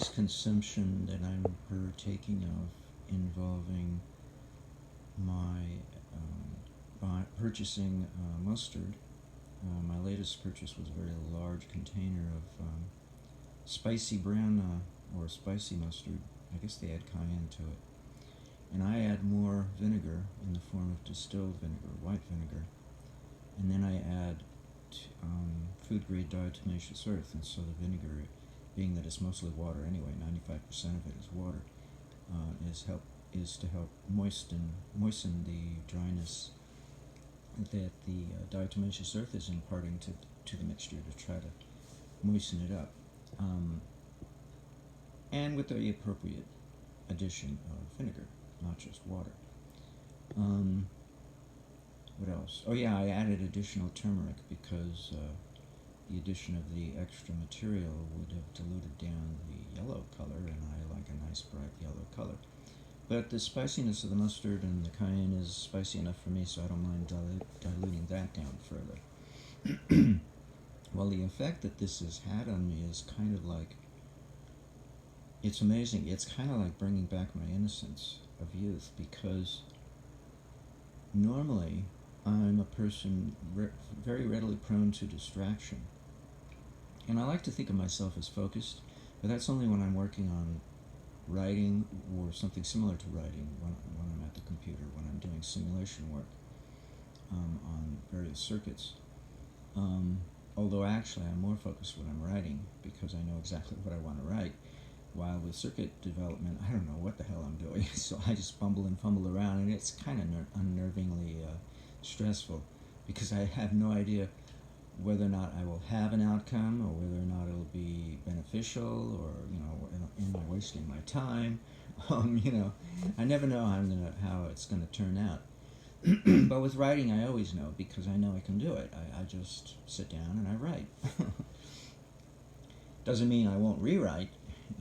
latest consumption that I'm partaking of involving my purchasing mustard. My latest purchase was a very large container of spicy brown or spicy mustard. I guess they add cayenne to it. And I add more vinegar in the form of distilled vinegar, white vinegar. And then I add food-grade diatomaceous earth, and so the vinegar, being that it's mostly water anyway, 95% of it is water, is to help moisten the dryness that the diatomaceous earth is imparting to the mixture, to try to moisten it up, and with the appropriate addition of vinegar, not just water. What else? Oh yeah, I added additional turmeric because the addition of the extra material would have diluted down the yellow color, and I like a nice bright yellow color. But the spiciness of the mustard and the cayenne is spicy enough for me, so I don't mind diluting that down further. Well, the effect that this has had on me is kind of like, it's amazing. It's kind of like bringing back my innocence of youth, because normally I'm a person very readily prone to distraction. And I like to think of myself as focused, but that's only when I'm working on writing or something similar to writing, when I'm at the computer, when I'm doing simulation work on various circuits. Although actually I'm more focused when I'm writing, because I know exactly what I want to write. While with circuit development, I don't know what the hell I'm doing, so I just bumble and fumble around, and it's kind of unnervingly stressful, because I have no idea whether or not I will have an outcome, or whether or not it'll be beneficial, or, am I wasting my time? I never know how it's gonna turn out. But with writing, I always know, because I know I can do it. I just sit down and I write. Doesn't mean I won't rewrite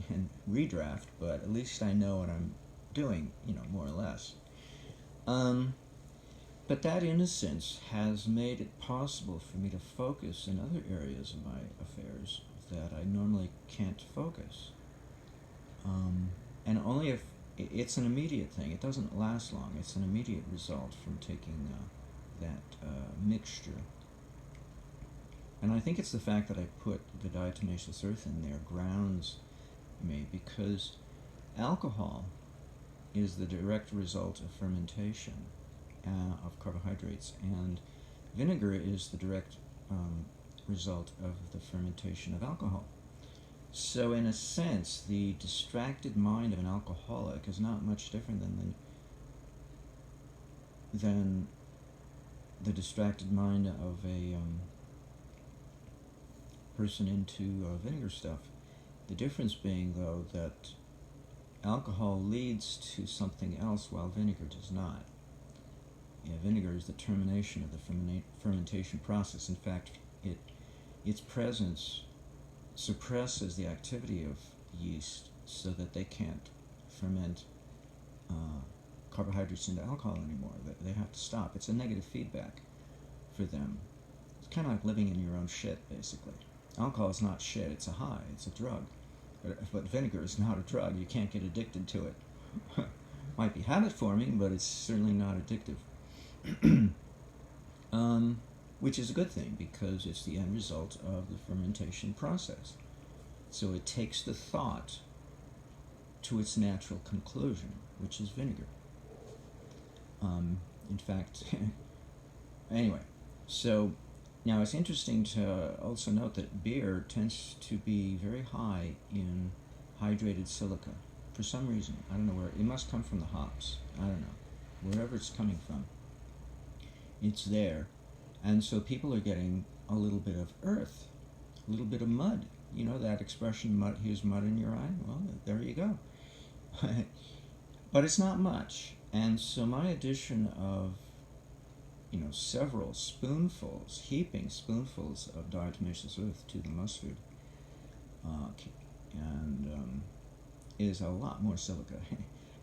and redraft, but at least I know what I'm doing, more or less. But that innocence has made it possible for me to focus in other areas of my affairs that I normally can't focus. And only if it's an immediate thing. It doesn't last long. It's an immediate result from taking that mixture. And I think it's the fact that I put the diatomaceous earth in there grounds me, because alcohol is the direct result of fermentation of carbohydrates, and vinegar is the direct result of the fermentation of alcohol. So in a sense, the distracted mind of an alcoholic is not much different than the distracted mind of a person into vinegar stuff. The difference being, though, that alcohol leads to something else while vinegar does not. Vinegar is the termination of the fermentation process. In fact, its presence suppresses the activity of yeast so that they can't ferment carbohydrates into alcohol anymore. They have to stop. It's a negative feedback for them. It's kind of like living in your own shit, basically. Alcohol is not shit, it's a high, it's a drug. But vinegar is not a drug. You can't get addicted to it. Might be habit forming, but it's certainly not addictive. Which is a good thing, because it's the end result of the fermentation process. So it takes the thought to its natural conclusion, which is vinegar. In fact, anyway, so now it's interesting to also note that beer tends to be very high in hydrated silica. For some reason, I don't know where. It must come from the hops. I don't know. Wherever it's coming from, it's there. And so people are getting a little bit of earth, a little bit of mud. You know that expression, mud, here's mud in your eye? Well, there you go. But it's not much. And so my addition of, several spoonfuls, heaping spoonfuls of diatomaceous earth to the mustard, is a lot more silica.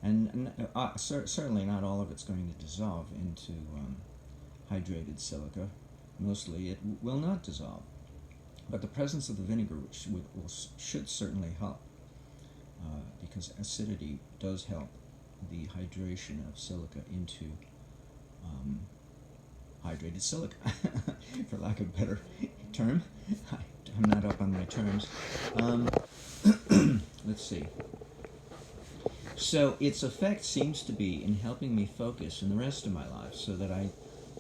And certainly not all of it's going to dissolve into hydrated silica. Mostly it will not dissolve. But the presence of the vinegar should certainly help. because acidity does help the hydration of silica into hydrated silica, for lack of a better term. I'm not up on my terms. Let's see. So its effect seems to be in helping me focus in the rest of my life so that I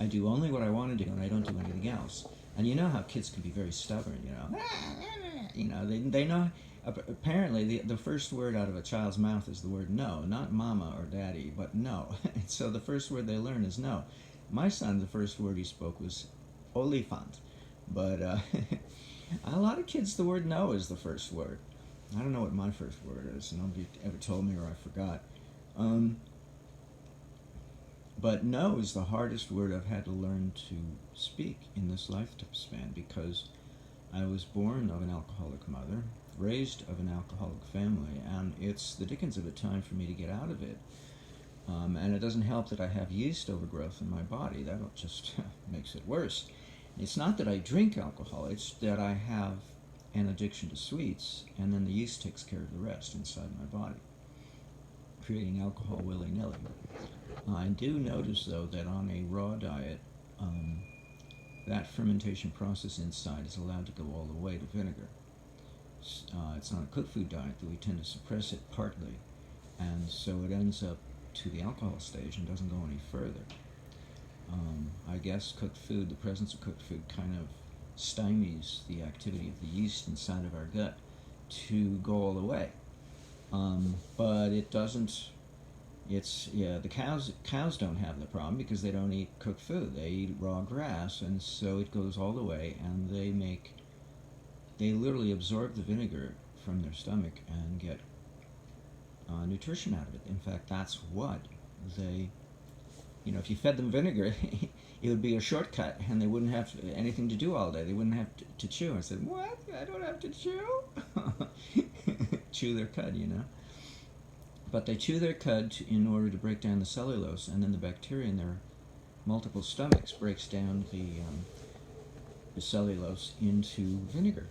do only what I want to do and I don't do anything else. And you know how kids can be very stubborn, they know. Apparently, the first word out of a child's mouth is the word no, not mama or daddy, but no. So the first word they learn is no. My son, the first word he spoke was olifant, but a lot of kids, the word no is the first word. I don't know what my first word is. Nobody ever told me, or I forgot. But no is the hardest word I've had to learn to speak in this lifespan, because I was born of an alcoholic mother, raised of an alcoholic family, and it's the dickens of a time for me to get out of it. And it doesn't help that I have yeast overgrowth in my body. That just makes it worse. It's not that I drink alcohol, it's that I have an addiction to sweets, and then the yeast takes care of the rest inside my body, creating alcohol willy-nilly. I do notice, though, that on a raw diet, that fermentation process inside is allowed to go all the way to vinegar. It's on a cooked food diet that we tend to suppress it partly, and so it ends up to the alcohol stage and doesn't go any further. I guess cooked food, the presence of cooked food, kind of stymies the activity of the yeast inside of our gut to go all the way. But it doesn't. The cows don't have the problem because they don't eat cooked food. They eat raw grass, and so it goes all the way, and they literally absorb the vinegar from their stomach and get nutrition out of it. In fact, that's what they, if you fed them vinegar, it would be a shortcut, and they wouldn't have anything to do all day. They wouldn't have to chew. I said, what? I don't have to chew? Chew their cud, But they chew their cud in order to break down the cellulose, and then the bacteria in their multiple stomachs breaks down the cellulose into vinegar.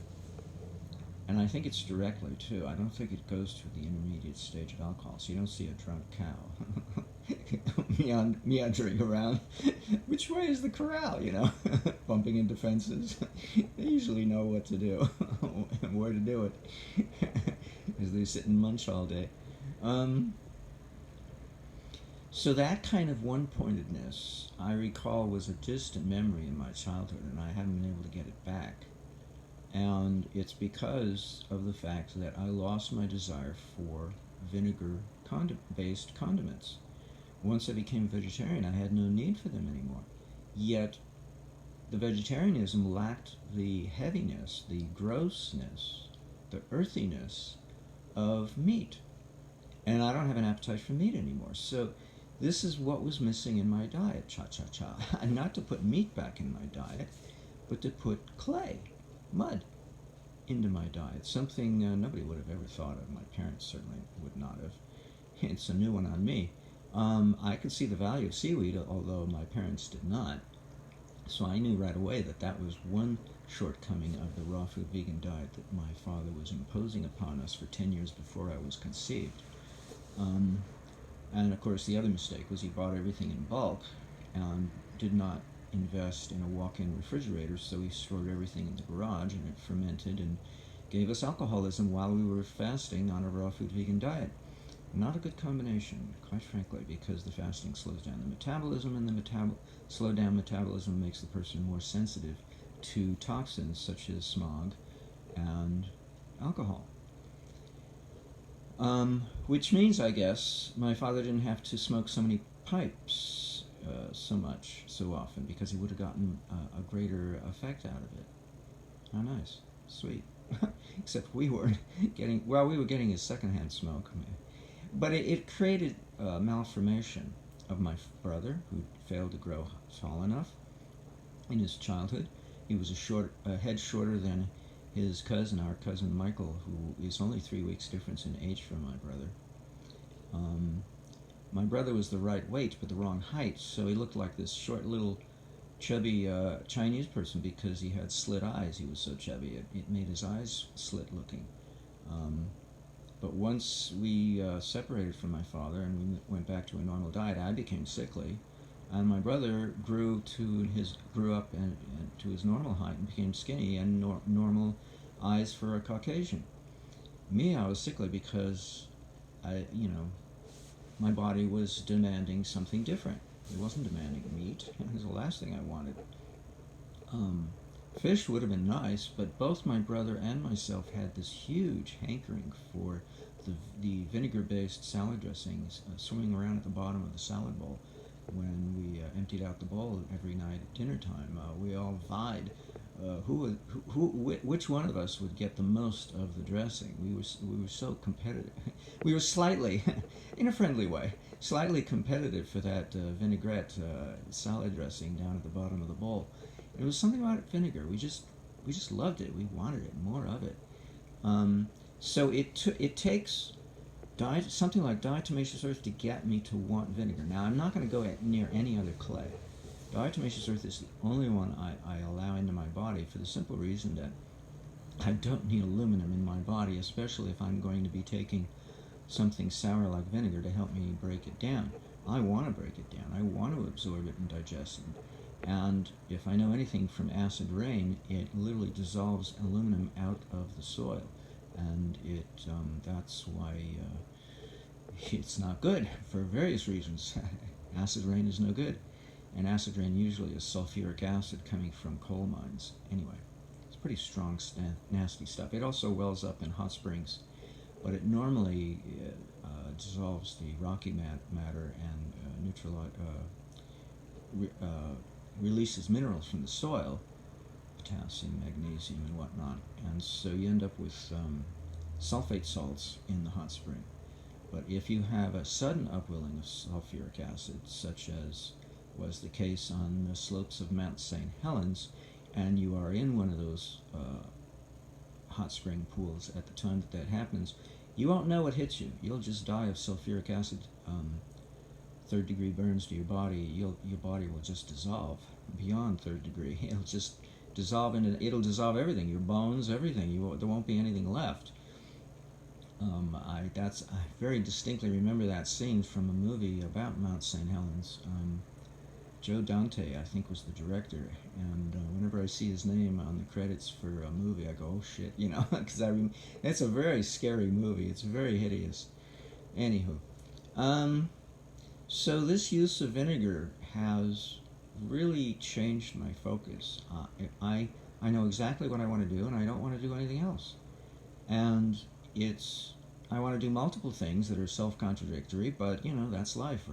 And I think it's directly, too. I don't think it goes to the intermediate stage of alcohol, so you don't see a drunk cow meandering around. Which way is the corral, bumping into fences. They usually know what to do and where to do it, because they sit and munch all day. So that kind of one-pointedness, I recall, was a distant memory in my childhood, and I haven't been able to get it back. And it's because of the fact that I lost my desire for vinegar-based condiments. Once I became vegetarian, I had no need for them anymore. Yet, the vegetarianism lacked the heaviness, the grossness, the earthiness of meat. And I don't have an appetite for meat anymore. So this is what was missing in my diet, cha-cha-cha. Not to put meat back in my diet, but to put clay, mud, into my diet. Something nobody would have ever thought of. My parents certainly would not have. It's a new one on me. I could see the value of seaweed, although my parents did not. So I knew right away that that was one shortcoming of the raw food vegan diet that my father was imposing upon us for 10 years before I was conceived. And of course the other mistake was he bought everything in bulk and did not invest in a walk-in refrigerator, so he stored everything in the garage, and it fermented and gave us alcoholism while we were fasting on a raw food vegan diet. Not a good combination, quite frankly, because the fasting slows down the metabolism, and the slow down metabolism makes the person more sensitive to toxins such as smog and alcohol. Which means, I guess, my father didn't have to smoke so many pipes so often, because he would have gotten a greater effect out of it. How nice. Sweet. Except we weren't getting, we were getting his secondhand smoke. But it created malformation of my brother, who failed to grow tall enough in his childhood. He was a head shorter than his cousin, our cousin Michael, who is only 3 weeks difference in age from my brother. My brother was the right weight, but the wrong height, so he looked like this short little chubby Chinese person because he had slit eyes. He was so chubby, it made his eyes slit looking. But once we separated from my father and we went back to a normal diet, I became sickly, and my brother grew up and to his normal height and became skinny and normal eyes for a Caucasian. Me, I was sickly because my body was demanding something different. It wasn't demanding meat. It was the last thing I wanted. Fish would have been nice, but both my brother and myself had this huge hankering for the vinegar-based salad dressings swimming around at the bottom of the salad bowl. When we emptied out the bowl every night at dinner time, we all vied which one of us would get the most of the dressing. We were so competitive. We were slightly, in a friendly way, slightly competitive for that vinaigrette salad dressing down at the bottom of the bowl. It was something about vinegar. We just loved it. We wanted it, more of it. So it takes something like Diatomaceous Earth to get me to want vinegar. Now, I'm not going to go near any other clay. Diatomaceous Earth is the only one I allow into my body for the simple reason that I don't need aluminum in my body, especially if I'm going to be taking something sour like vinegar to help me break it down. I want to break it down. I want to absorb it and digest it. And if I know anything from acid rain, it literally dissolves aluminum out of the soil. And that's why it's not good for various reasons. Acid rain is no good. And acid rain usually is sulfuric acid coming from coal mines. Anyway, it's pretty strong, nasty stuff. It also wells up in hot springs, but it normally dissolves the rocky matter and releases minerals from the soil, potassium, magnesium, and whatnot. And so you end up with sulfate salts in the hot spring. But if you have a sudden upwelling of sulfuric acid, such as was the case on the slopes of Mount St. Helens, and you are in one of those hot spring pools at the time that happens, you won't know what hits you. You'll just die of sulfuric acid. Third degree burns to your body. Your body will just dissolve beyond third degree. It'll just dissolve it'll dissolve everything, your bones, everything. There won't be anything left. I very distinctly remember that scene from a movie about Mount St. Helens. Joe Dante, I think, was the director, and whenever I see his name on the credits for a movie, I go, oh shit, because it's a very scary movie. It's very hideous. Anywho, so this use of vinegar has really changed my focus. I know exactly what I want to do, and I don't want to do anything else. And I want to do multiple things that are self-contradictory, but, that's life,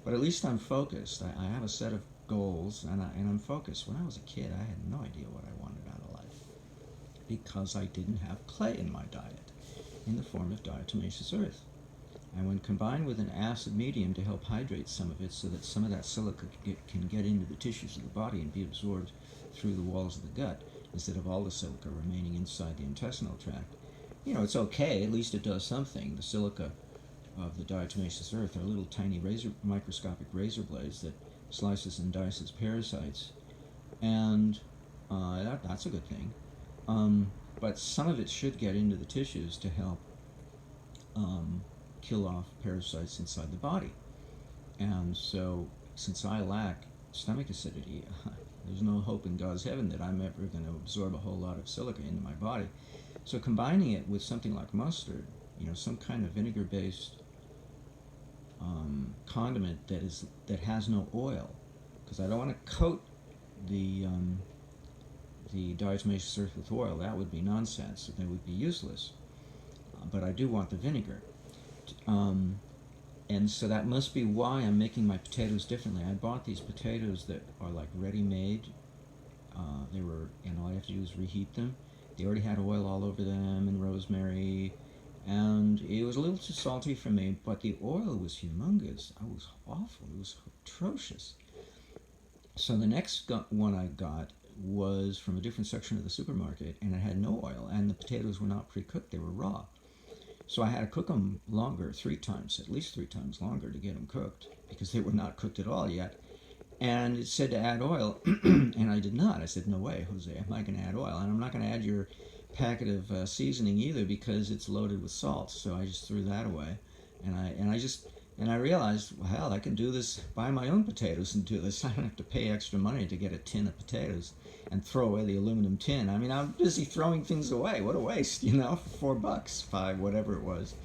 but at least I'm focused. I have a set of goals, and I'm focused. When I was a kid, I had no idea what I wanted out of life because I didn't have clay in my diet in the form of diatomaceous earth. And when combined with an acid medium to help hydrate some of it so that some of that silica can get into the tissues of the body and be absorbed through the walls of the gut, instead of all the silica remaining inside the intestinal tract, it's okay. At least it does something. The silica of the diatomaceous earth are little tiny microscopic razor blades that slices and dices parasites, and that's a good thing. But some of it should get into the tissues to help kill off parasites inside the body. And so, since I lack stomach acidity, there's no hope in God's heaven that I'm ever going to absorb a whole lot of silica into my body. So combining it with something like mustard, some kind of vinegar-based condiment that has no oil, because I don't want to coat the diatomaceous earth with oil. That would be nonsense. It would be useless. But I do want the vinegar. And so that must be why I'm making my potatoes differently. I bought these potatoes that are like ready-made. And all you have to do is reheat them. They already had oil all over them and rosemary, and it was a little too salty for me, but the oil was humongous. It was awful. It was atrocious. So the next one I got was from a different section of the supermarket, and it had no oil, and the potatoes were not pre-cooked. They were raw. So I had to cook them longer, at least three times longer to get them cooked, because they were not cooked at all yet. And it said to add oil, and I did not. I said, no way, Jose, am I going to add oil? And I'm not going to add your packet of seasoning either because it's loaded with salt. So I just threw that away, and I realized, well, hell, I can do this, buy my own potatoes and do this. I don't have to pay extra money to get a tin of potatoes and throw away the aluminum tin. I mean, I'm busy throwing things away. What a waste, for $4, $5, whatever it was.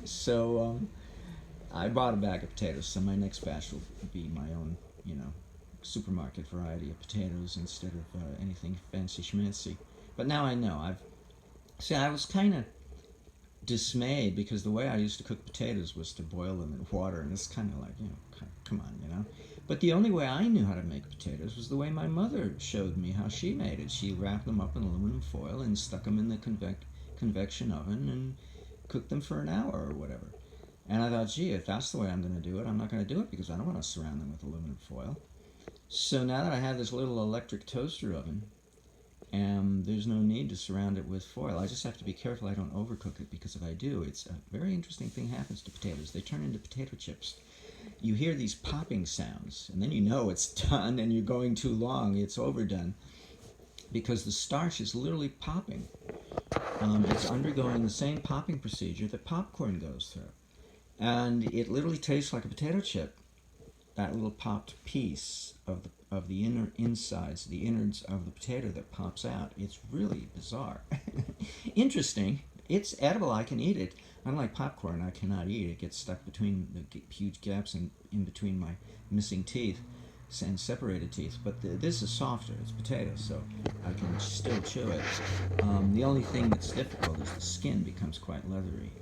So I bought a bag of potatoes. So my next batch will be my own, supermarket variety of potatoes instead of anything fancy schmancy. But now I know. I was kind of dismayed because the way I used to cook potatoes was to boil them in water, and it's kind of like, come on. But the only way I knew how to make potatoes was the way my mother showed me how she made it. She wrapped them up in aluminum foil and stuck them in the convection oven and cooked them for an hour or whatever. And I thought, gee, if that's the way I'm going to do it, I'm not going to do it because I don't want to surround them with aluminum foil. So now that I have this little electric toaster oven, there's no need to surround it with foil. I just have to be careful I don't overcook it, because if I do, it's a very interesting thing happens to potatoes. They turn into potato chips. You hear these popping sounds, and then you know it's done, and you're going too long. It's overdone, because the starch is literally popping. It's undergoing the same popping procedure that popcorn goes through. And it literally tastes like a potato chip, that little popped piece of the inner insides, the innards of the potato that pops out. It's really bizarre. Interesting. It's edible. I can eat it. Unlike popcorn, I cannot eat it. It gets stuck between the huge gaps in between my missing teeth and separated teeth. But this is softer. It's potato, so I can still chew it. The only thing that's difficult is the skin becomes quite leathery.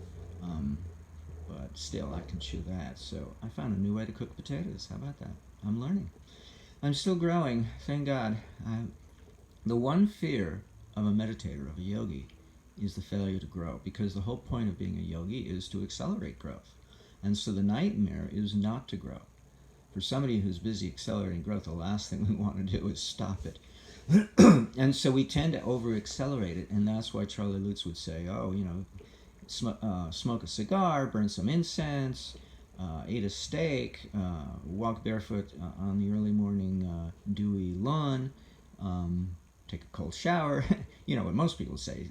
But still, I can chew that. So I found a new way to cook potatoes. How about that? I'm learning. I'm still growing, thank God. The one fear of a meditator, of a yogi, is the failure to grow, because the whole point of being a yogi is to accelerate growth. And so the nightmare is not to grow. For somebody who's busy accelerating growth, the last thing we want to do is stop it. And so we tend to over-accelerate it, and that's why Charlie Lutz would say, smoke a cigar, burn some incense, eat a steak, walk barefoot on the early morning dewy lawn, take a cold shower. What most people say,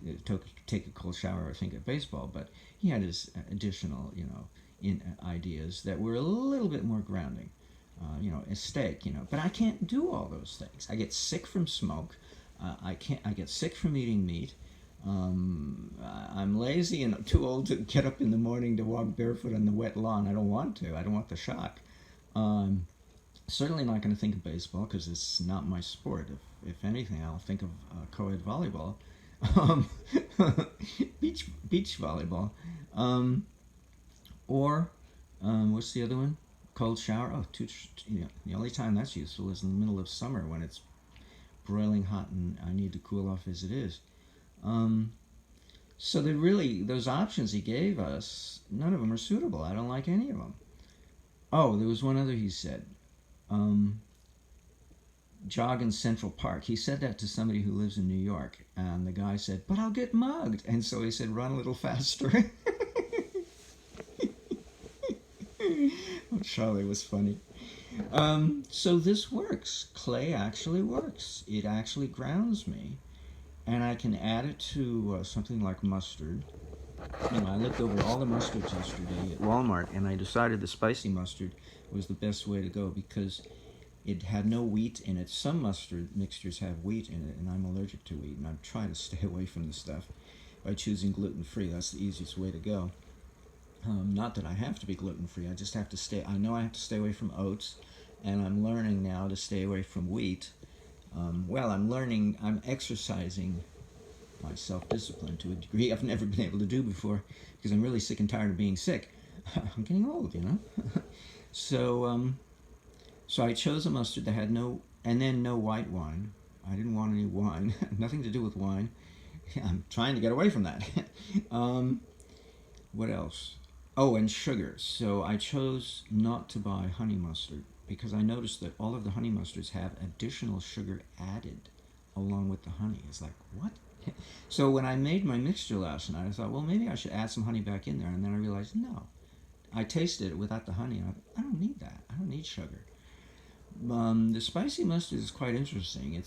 take a cold shower or think of baseball, but he had his additional, ideas that were a little bit more grounding. A steak, but I can't do all those things. I get sick from smoke. I get sick from eating meat. I'm lazy and too old to get up in the morning to walk barefoot on the wet lawn. I don't want to. I don't want the shock. Certainly not going to think of baseball because it's not my sport. If anything, I'll think of co-ed volleyball, beach volleyball, or what's the other one? Cold shower. The only time that's useful is in the middle of summer when it's broiling hot and I need to cool off as it is. So those options he gave us, none of them are suitable. I don't like any of them. Oh, there was one other he said. Jog in Central Park. He said that to somebody who lives in New York, and the guy said, but I'll get mugged. And so he said, run a little faster. Oh, Charlie was funny. So this works. Clay actually works. It actually grounds me. And I can add it to something like mustard. I looked over all the mustards yesterday at Walmart, and I decided the spicy mustard was the best way to go because it had no wheat in it. Some mustard mixtures have wheat in it, and I'm allergic to wheat, and I'm trying to stay away from the stuff by choosing gluten-free. That's the easiest way to go. Not that I have to be gluten-free. I just have to stay. I know I have to stay away from oats, and I'm learning now to stay away from wheat. I'm exercising my self-discipline to a degree I've never been able to do before because I'm really sick and tired of being sick. I'm getting old, So I chose a mustard that had no white wine. I didn't want any wine. Nothing to do with wine. I'm trying to get away from that. What else? Oh, and sugar. So I chose not to buy honey mustard because I noticed that all of the honey mustards have additional sugar added along with the honey. It's like, what? So when I made my mixture last night, I thought, well, maybe I should add some honey back in there. And then I realized, no. I tasted it without the honey. And I don't need that. I don't need sugar. The spicy mustard is quite interesting.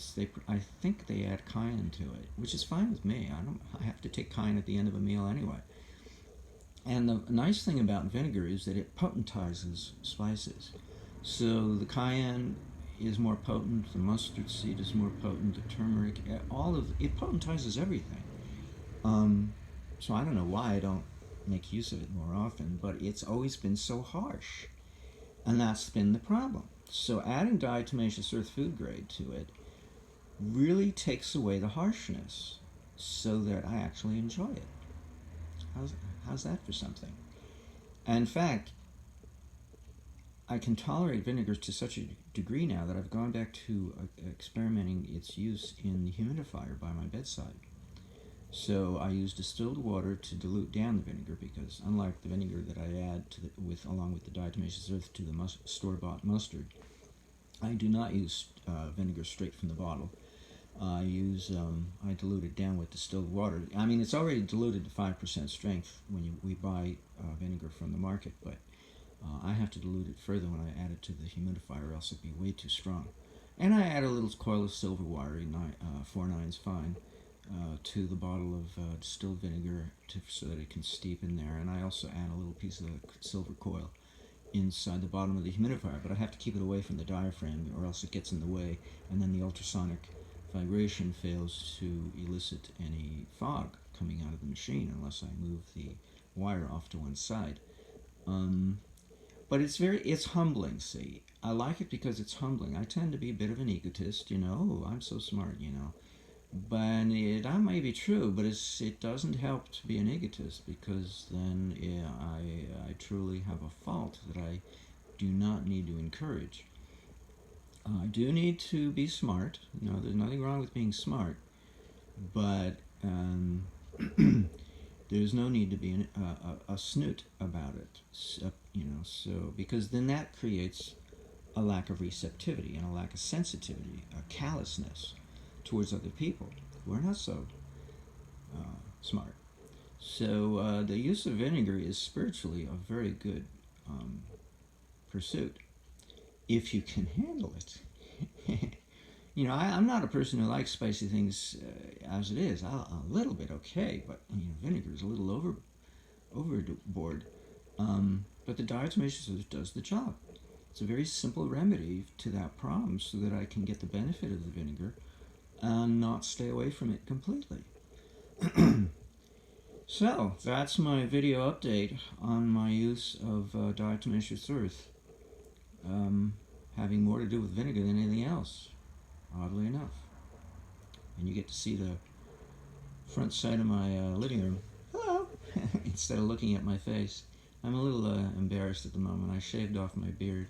I think they add cayenne to it, which is fine with me. I have to take cayenne at the end of a meal anyway. And the nice thing about vinegar is that it potentizes spices. So the cayenne is more potent, the mustard seed is more potent, the turmeric, it potentizes everything. So I don't know why I don't make use of it more often, but it's always been so harsh, and that's been the problem. So adding diatomaceous earth food grade to it really takes away the harshness, so that I actually enjoy it. How's that for something? And in fact, I can tolerate vinegar to such a degree now that I've gone back to experimenting its use in the humidifier by my bedside. So I use distilled water to dilute down the vinegar, because unlike the vinegar that I add along with the diatomaceous earth to the store-bought mustard, I do not use vinegar straight from the bottle. I dilute it down with distilled water. I mean, it's already diluted to 5% strength when we buy vinegar from the market, but I have to dilute it further when I add it to the humidifier, or else it'd be way too strong. And I add a little coil of silver wire, 4/9 fine, to the bottle of distilled vinegar so that it can steep in there. And I also add a little piece of silver coil inside the bottom of the humidifier, but I have to keep it away from the diaphragm, or else it gets in the way, and then the ultrasonic vibration fails to elicit any fog coming out of the machine unless I move the wire off to one side. But it's humbling, see. I like it because it's humbling. I tend to be a bit of an egotist, oh, I'm so smart, But that may be true, but it doesn't help to be an egotist, because then I truly have a fault that I do not need to encourage. I do need to be smart. No, there's nothing wrong with being smart, but there's no need to be a snoot about it. So because then that creates a lack of receptivity and a lack of sensitivity, a callousness towards other people who are not so smart. So the use of vinegar is spiritually a very good pursuit, if you can handle it. I'm not a person who likes spicy things as it is. A little bit okay, but vinegar is a little overboard. But the diatomaceous earth does the job. It's a very simple remedy to that problem, so that I can get the benefit of the vinegar and not stay away from it completely. So that's my video update on my use of diatomaceous earth, having more to do with vinegar than anything else, oddly enough. And you get to see the front side of my living room. Hello! Instead of looking at my face. I'm a little embarrassed at the moment. I shaved off my beard,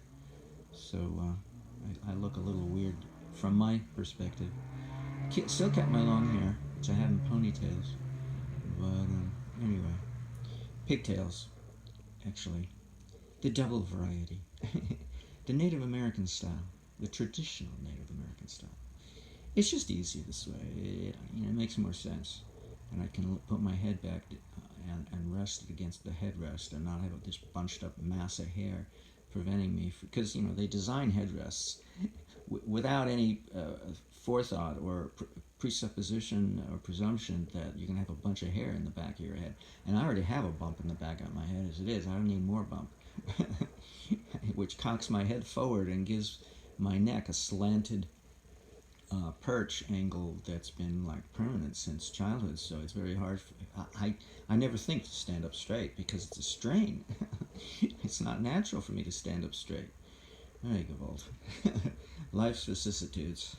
so I look a little weird from my perspective. Still kept my long hair, which I have in ponytails, but anyway, pigtails, actually, the double variety, the Native American style, the traditional Native American style. It's just easier this way. It makes more sense, and I can put my head back and rest it against the headrest, and not have this bunched up mass of hair preventing me, because they design headrests without any forethought or presupposition or presumption that you're going to have a bunch of hair in the back of your head. And I already have a bump in the back of my head as it is. I don't need more bump, which cocks my head forward and gives my neck a slanted perch angle that's been permanent since childhood. So it's very hard. I never think to stand up straight, because it's a strain. It's not natural for me to stand up straight. There you go, Volt. Life's vicissitudes.